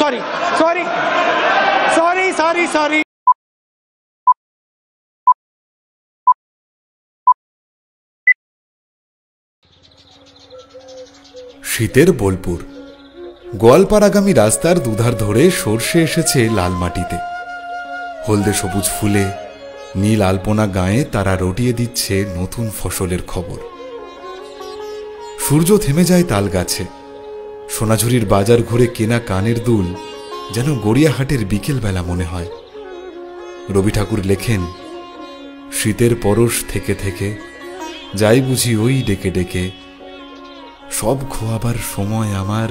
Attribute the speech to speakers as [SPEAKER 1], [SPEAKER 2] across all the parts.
[SPEAKER 1] Sorry sorry sorry sorry sorry.
[SPEAKER 2] শীতের বোলপুর গোয়ালপাড়াগামী রাস্তার দুধার ধরে সর্ষে এসেছে লাল মাটিতে। হলদে সবুজ ফুলে নীল আলপনা গায়ে তারা রটিয়ে দিচ্ছে নতুন ফসলের খবর। সূর্য থেমে যায় তাল গাছে। সোনাঝুরির বাজার ঘুরে কেনা কানের দুল যেন গড়িয়াহাটের বিকেলবেলা মনে হয়। রবি ঠাকুর লেখেন, শীতের পরশ থেকে থেকে যাই বুঝি ওই ডেকে ডেকে, সব খোয়াবার সময় আমার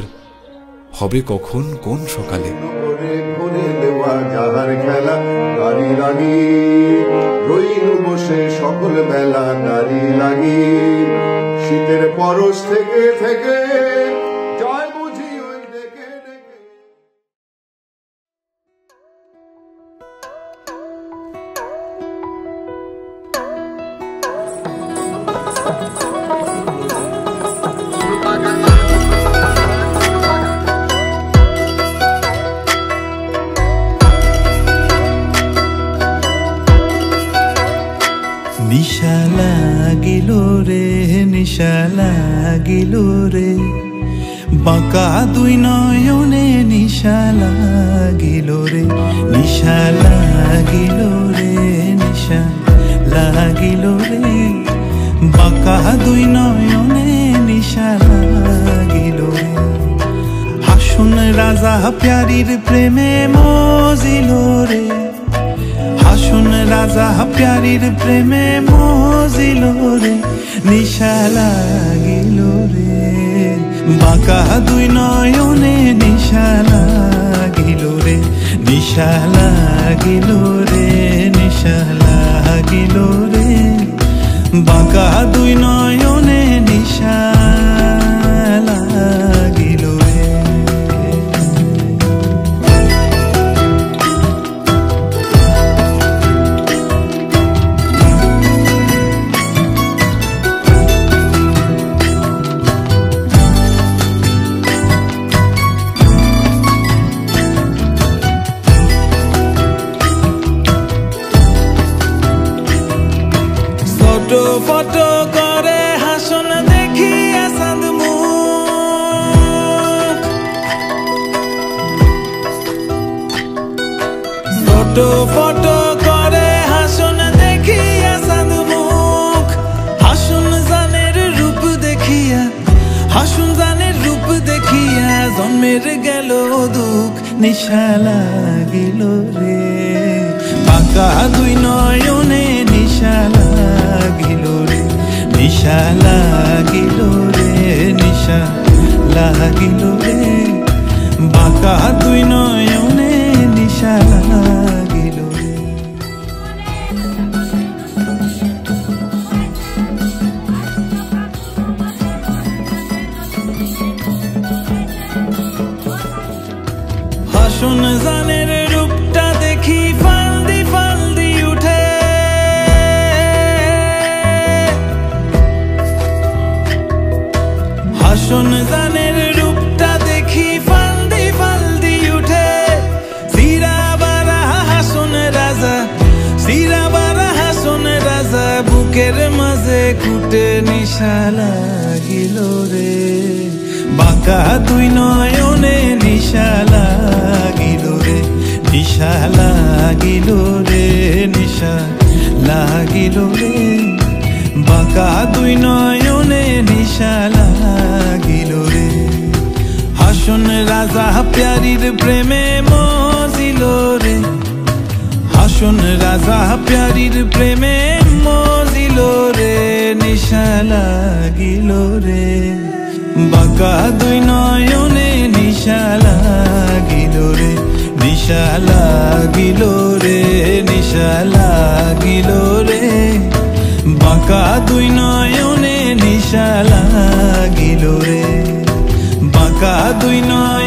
[SPEAKER 2] হবে কখন কোন সকালে।
[SPEAKER 3] সকল বেলা গাড়ি লাগি শীতের পরশ থেকে থেকে জয় বুঝি ওই ডেকে ডেকে।
[SPEAKER 4] নিশা লাগিল রে, নিশা লাগিল রে, বাঁকা দুই নয়নে নিশা লাগিল রে, নিশা লাগিল রে, নিশা লাগিল রে, বাঁকা দুই নয়নে নিশা লাগিল রে। হাসুন রাজা প্যারির প্রেমে মজিল রে, হাসুন রাজা প্যারির প্রেমে মজিল রে, নিশা লাগিল রে, বাঁকা দুই নয়নে নিশা লাগিল রে, নিশা লাগিল রে, নিশা লাগিল রে, বাঁকা দুই নয়নে নিশা লাগিল রে। ফটো ফটো করে হাসন দেখিয়া চাঁদ মুখ, ফটো ফটো করে হাসন দেখিয়া চাঁদ মুখ, হাসুন জানের রূপ দেখিয়া, হাসুন জানের রূপ দেখিয়া জন্মের গেল দুঃখ, নিশা লাগিল রে, বাঁকা দুই নয়নে নিশা লাগিল রে, নিশা লাগিল রে, নিশা লাগিল রে, বাঁকা দুই নয়নে নিশা লাগিল রে। হাসুন জানের রূপটা দেখি ফালদি ফালদি উঠে, হাসুন জানের রূপটা দেখি ফালদি ফালদি উঠে, সিরাবারা হাসুন রাজা, সিরাবারা হাসুন রাজা, বুকের মাঝে কুটে নিশা লাগিল রে, বাঁকা দুই নয়নে নিশা লাগিল রে, নিশা লাগিল রে, নিশা লাগিল রে, বাঁকা দুই নয়নে নিশা লাগিল রে। হাসুন রাজা প্যারির প্রেমে মজিল রে, হাসুন রাজা প্যারির প্রেমে মজিল রে, নিশা লাগিল রে, বাঁকা দুই নয়নে নিশা লাগিল রে, নিশা লাগিল রে, নিশা লাগিল রে, বাঁকা দুই নয়নে নিশা লাগিল রে, বাঁকা দুই নয়